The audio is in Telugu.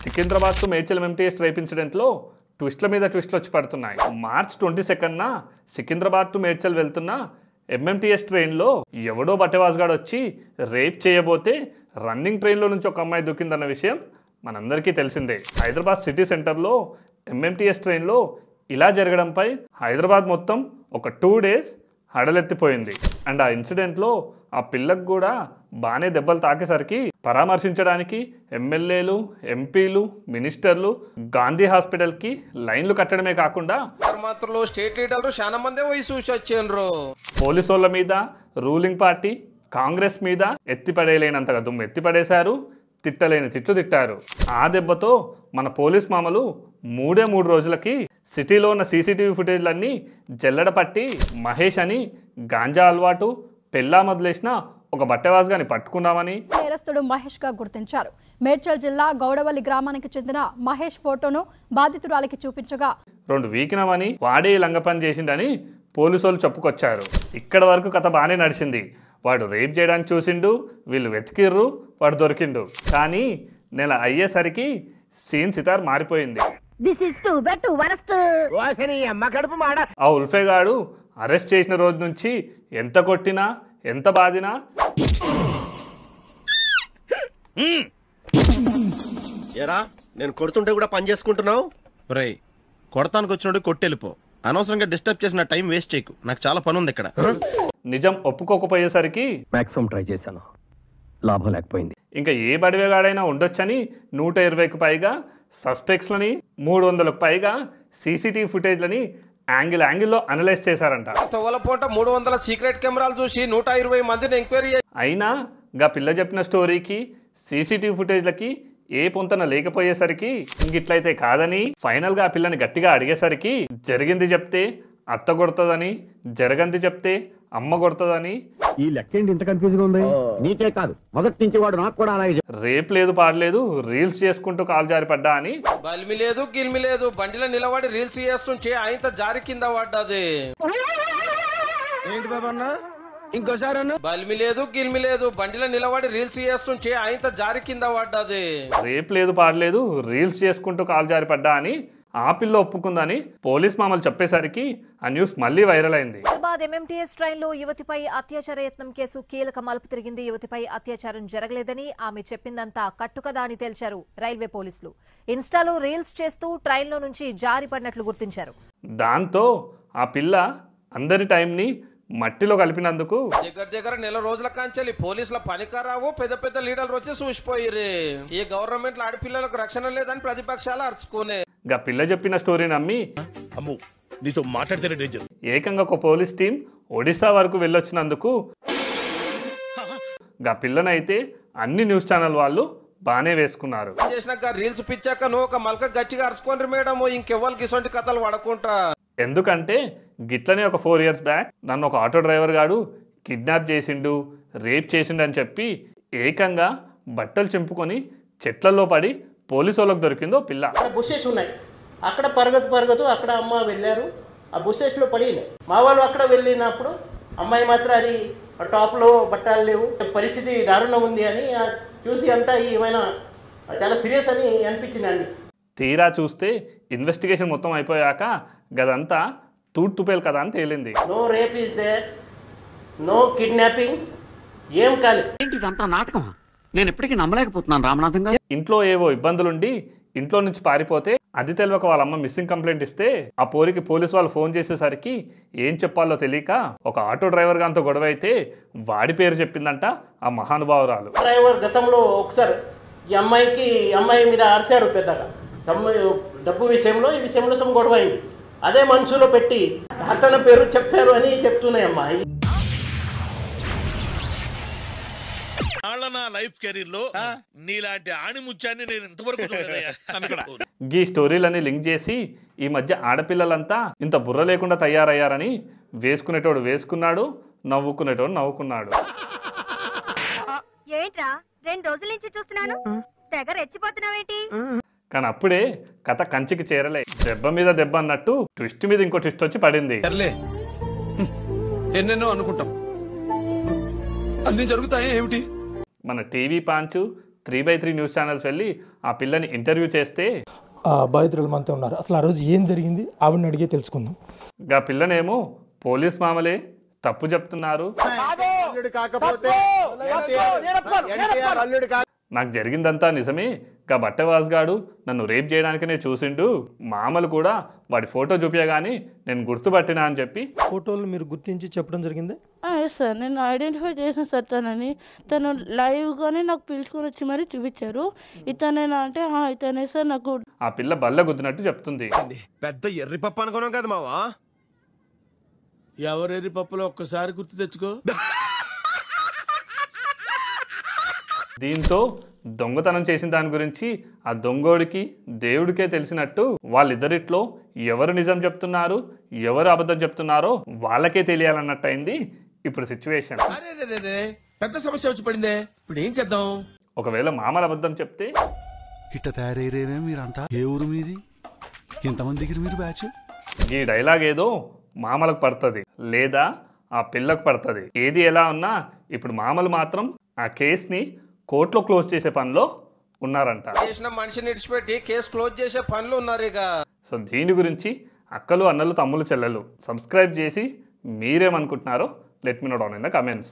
Secunderabad to Medchal MTS rape ఇన్సిడెంట్లో ట్విస్ట్ల మీద ట్విస్ట్లు వచ్చి పడుతున్నాయి. మార్చ్ 22న సికింద్రాబాద్ టు మేడ్చల్ వెళ్తున్న ఎంఎంటీఎస్ ట్రైన్లో ఎవడో బట్టెవాజ్గాడు వచ్చి రేప్ చేయబోతే రన్నింగ్ ట్రైన్లో నుంచి ఒక అమ్మాయి దూకిందన్న విషయం మనందరికీ తెలిసిందే. హైదరాబాద్ సిటీ సెంటర్లో ఎంఎంటీఎస్ ట్రైన్లో ఇలా జరగడంపై హైదరాబాద్ మొత్తం ఒక 2 days హడలెత్తిపోయింది. అండ్ ఆ ఇన్సిడెంట్లో ఆ పిల్లకు కూడా బాగానే దెబ్బలు తాకేసరికి పరామర్శించడానికి ఎమ్మెల్యేలు, ఎంపీలు, మినిస్టర్లు గాంధీ హాస్పిటల్కి లైన్లు కట్టడమే కాకుండా స్టేట్ లీడర్లు చాలా మంది పోలీసు వాళ్ళ మీద, రూలింగ్ పార్టీ కాంగ్రెస్ మీద ఎత్తిపడేయలేనంతగా దుమ్ము ఎత్తిపడేశారు. తిట్టలేని తిట్లు తిట్టారు. ఆ దెబ్బతో మన పోలీస్ మామలు 3 రోజులకి సిటీలో ఉన్న సీసీటీవీ ఫుటేజ్లన్నీ జల్లెడ పట్టి మహేష్ అని గాంజా అలవాటు పెళ్ళా మొదలేసిన ఒక బట్టెవాజ్గాని పట్టుకున్నామని నేరస్తుడు మహేష్ గా గుర్తించారు. మేడ్చల్ జిల్లా గౌడవల్లి గ్రామానికి చెందిన మహేష్ ఫోటోను బాధితురాలికి చూపించగా 2 వీకినవని వాడే లంగపని చేసిందని పోలీసులు చెప్పుకొచ్చారు. ఇక్కడ వరకు కథ బాగానే నడిచింది. వాడు రేప్ చేయడానికి చూసిండు, వీళ్ళు వెతికిర్రు, వాడు దొరికిండు. కానీ నెల అయ్యేసరికి సీన్ సితార్ మారిపోయింది. ఆ ఉల్ఫే గాడు అరెస్ట్ చేసిన రోజు నుంచి ఎంత కొట్టినా ఎంత బాధినా ఏరా నేను కొడుతుంటే కూడా పని చేసుకుంటున్నావు. రేయ్ కొడతానికి వచ్చినట్టు కొట్టెళ్ళిపో. అనవసరంగా డిస్టర్బ్ చేసిన టైం వేస్ట్ చేయకు. నాకు చాలా పని ఉంది ఇక్కడ. నిజం ఒప్పుకోకపోయేసరికి మాక్సిమం ట్రై చేశాను, లాభం లేకపోయింది. ఇంకా ఏ బడివేగాడైనా ఉండొచ్చని 120కు పైగా సస్పెక్ట్స్లని 300కు పైగా సీసీటీవీ ఫుటేజ్లని యాంగిల్లో అనలైజ్ చేశారంట. 300 సీక్రెట్ కెమెరాలు చూసి 120 మందిని ఎంక్వైరీ అయినా గా పిల్ల చెప్పిన స్టోరీకి సీసీటీవీ ఫుటేజ్లకి ఏ పొంతన లేకపోయేసరికి ఇంగిట్లయితే కాదని ఫైనల్గా ఆ పిల్లని గట్టిగా అడిగేసరికి జరిగింది చెప్తే అత్త కొడుతుందని, జరగంది చెప్తే అమ్మ కొడుతుందని. ఈ లెక్కేంటి ఇంత కన్ఫ్యూజ్గా ఉంది? నీకే కాదు, మొదటి నుంచి వాడు నాకు కూడా అలాగే. రేప్ లేదు, పాడలేదు, రీల్స్ చేసుకుంటూ కాలు జారి పడ్డా అని. బల్మి లేదు, గిల్మి లేదు, బండిలో నిలబడి రీల్స్ చేస్తుంటే ఆయన జారి కింద పడ్డది. ఏంటి బాబన్నా ఇంకోసారి? బల్మి లేదు, గిల్మి లేదు, బండిలో నిలబడి రీల్స్ చేస్తుంటే ఆయన జారి కింద పడ్డది. రేప్ లేదు, పాడలేదు, రీల్స్ చేసుకుంటూ కాలు జారి పడ్డా అని ఆ పిల్ల ఒప్పుకుందని పోలీస్ మామలు చెప్పేసరికి ఆ న్యూస్ మళ్లీ వైరల్ అయింది. హైదరాబాద్ ఎంఎంటీఎస్ ట్రైన్లో యువతిపై అత్యాచార యత్నం కేసు కీలక మలుపు తిరిగింది. యువతిపై అత్యాచారం జరగలేదని ఆమె చెప్పిందంతా కట్టుకదా అని తేల్చారు రైల్వే పోలీసులు. ఇన్స్టాలో రీల్స్ చేస్తూ ట్రైన్లో నుంచి జారిపడినట్లు గుర్తించారు. దాంతో ఆ పిల్ల అందరి టైంని మట్టిలో కలిపినందుకు దగ్గర నెల రోజుల కాంచెలి పోలీసుల పనికరావు పెద్ద పెద్ద లీడర్లు వచ్చి చూసిపోయిరే. ఈ గవర్నమెంట్ లో ఆడపిల్లలకు రక్షణ లేదని ప్రతిపక్షాలు అరుచుకునే. గా పిల్ల చెప్పిన స్టోరీ నమ్మి నీతో మాట్లాడితే ఏకంగా ఒక పోలీస్ టీం ఒడిశా వరకు వెళ్ళొచ్చినందుకు గా పిల్లనైతే అన్ని న్యూస్ ఛానల్ వాళ్ళు బానే వేసుకున్నారు. చేసినాక రీల్స్ పిచ్చాక నువ్వు ఒక మల్క గట్టిగా అరుచుకోండి మేడం, ఇంకెవ్వరికి ఇటువంటి కథలు పడకుంటా. ఎందుకంటే గిట్లనే ఒక 4 years బ్యాక్ నన్ను ఒక ఆటో డ్రైవర్ గాడు కిడ్నాప్ చేసిండు, రేప్ చేసిండు అని చెప్పి ఏకంగా బట్టలు చింపుకొని చెట్లలో పడి పోలీసు వాళ్ళకి దొరికిందో పిల్ల. బుషెస్ ఉన్నాయి అక్కడ పరగదు అక్కడ అమ్మ వెళ్ళారు. ఆ బుషెస్లో పడినాయి. మా వాళ్ళు అక్కడ వెళ్ళినప్పుడు అమ్మాయి మాత్రం అది టాప్లో బట్టలు లేవు, పరిస్థితి దారుణం ఉంది అని చూసి అంతా ఏమైనా చాలా సీరియస్ అని అనిపించింది అండి. తీరా చూస్తే ఇన్వెస్టిగేషన్ మొత్తం అయిపోయాక గదంతా తూట్తుపేలు కదా అని తేలింది. No rape is there, no kidnapping, ఏం కాలేదు. ఏంటి ఇదంతా నాటకం? నేను ఇప్పటికీ నమ్మలేకపోతున్నాను రామనాథం గారు. ఇంట్లో ఏవో ఇబ్బందులుండి ఇంట్లో నుంచి పారిపోతే అది తెలియక వాళ్ళ అమ్మ మిస్సింగ్ కంప్లైంట్ ఇస్తే ఆ పోరికి పోలీసు వాళ్ళు ఫోన్ చేసేసరికి ఏం చెప్పాలో తెలియక ఒక ఆటో డ్రైవర్ గాంతో గొడవ అయితే వాడి పేరు చెప్పిందంట ఆ మహానుభావురాలు. డ్రైవర్ గతంలో ఒకసారి ఈ అమ్మాయి మీద అరిశారు పెద్దగా, డబ్బు విషయంలో ఈ విషయంలో సమ గొడవ అయింది. అదే మనసులో పెట్టి అతని పేరు చెప్పారు అని చెప్తున్నాయి అమ్మాయి. నా లైఫ్ కెరీర్ లో నీలాంటి ఆణిముత్యాన్ని నేను ఇంతవరకు ఈ స్టోరీలని లింక్ చేసి ఈ మధ్య ఆడపిల్లలంతా ఇంత బుర్ర లేకుండా తయారయ్యారని వేసుకునేటోడు వేసుకున్నాడు, నవ్వుకునేటోడు నవ్వుకున్నాడు. ఏంట్రా 2 రోజుల నుంచి చూస్తున్నాను, తెగ రెచ్చిపోతున్నావేంటి? కానీ అప్పుడే కథ కంచికి చేరలే. దెబ్బ మీద దెబ్బ అన్నట్టు ట్విస్ట్ మీద ఇంకో ట్విస్ట్ వచ్చి పడింది. ఎన్నెన్నో అనుకుంటాం, అన్ని జరుగుతాయి ఏమిటి? మన టీవీ పాంచు 3x3 న్యూస్ ఛానల్స్ వెళ్ళి ఆ పిల్లని ఇంటర్వ్యూ చేస్తే బాధితులు మనతో ఉన్నారు. అసలు ఆ రోజు ఏం జరిగింది ఆవిడని అడిగే తెలుసుకుందాం. ఆ పిల్లనేమో పోలీస్ మామలే తప్పు చెప్తున్నారు, నాకు జరిగిందంతా నిజమే, గా బట్టవాస్ గాడు నన్ను రేప్ చేయడానికనే చూసిండు, మామలు కూడా వాడి ఫోటో చూపించగానే నేను గుర్తుపట్టినా అని చెప్పి ఫోటోలు మీరు గుర్తించి చెప్పడం జరిగింది. సార్ నేను ఐడెంటిఫై చేసిన సార్ తను లైవ్గానే నాకు పిలుచుకొని వచ్చి మరీ చూపించారు. ఇతనేనా అంటే ఇతనే సార్. నాకు ఆ పిల్ల బల్ల గుద్దినట్టు చెప్తుంది. పెద్ద ఎర్రి పప్పు అనుకున్నాం కదా మావా. ఎవరెర్రి పప్పులో ఒక్కసారి గుర్తు తెచ్చుకో. దీంతో దొంగతనం చేసిన దాని గురించి ఆ దొంగోడికి దేవుడికే తెలిసినట్టు వాళ్ళిద్దరిట్లో ఎవరు నిజం చెప్తున్నారు ఎవరు అబద్ధం చెప్తున్నారో వాళ్ళకే తెలియాలన్నట్టయింది ఇప్పుడు సిచ్యువేషన్. పెద్ద సమస్య వచ్చి పడిందే, ఇప్పుడు ఏం చేద్దాం? ఒకవేళ మామల అబద్ధం చెప్తే ఇట్ట తయారయ్యేనే మీరంతా. ఏ ఊరు మీది? ఎంతమంది దగ్గర మీరు బ్యాచ్? ఈ డైలాగ్ ఏదో మామలకు పడుతుంది లేదా ఆ పిల్లకు పడుతుంది. ఏది ఎలా ఉన్నా ఇప్పుడు మామలు మాత్రం ఆ కేసుని కోర్టులో క్లోజ్ చేసే పనిలో ఉన్నారంట. చేసిన మనిషిని ఇడిచిపెట్టి కేసు క్లోజ్ చేసే పనులు ఉన్నారు ఇక. సో దీని గురించి అక్కలు అన్నలు తమ్ములు చెల్లెలు సబ్స్క్రైబ్ చేసి మీరేమనుకుంటున్నారో let me know down in the comments.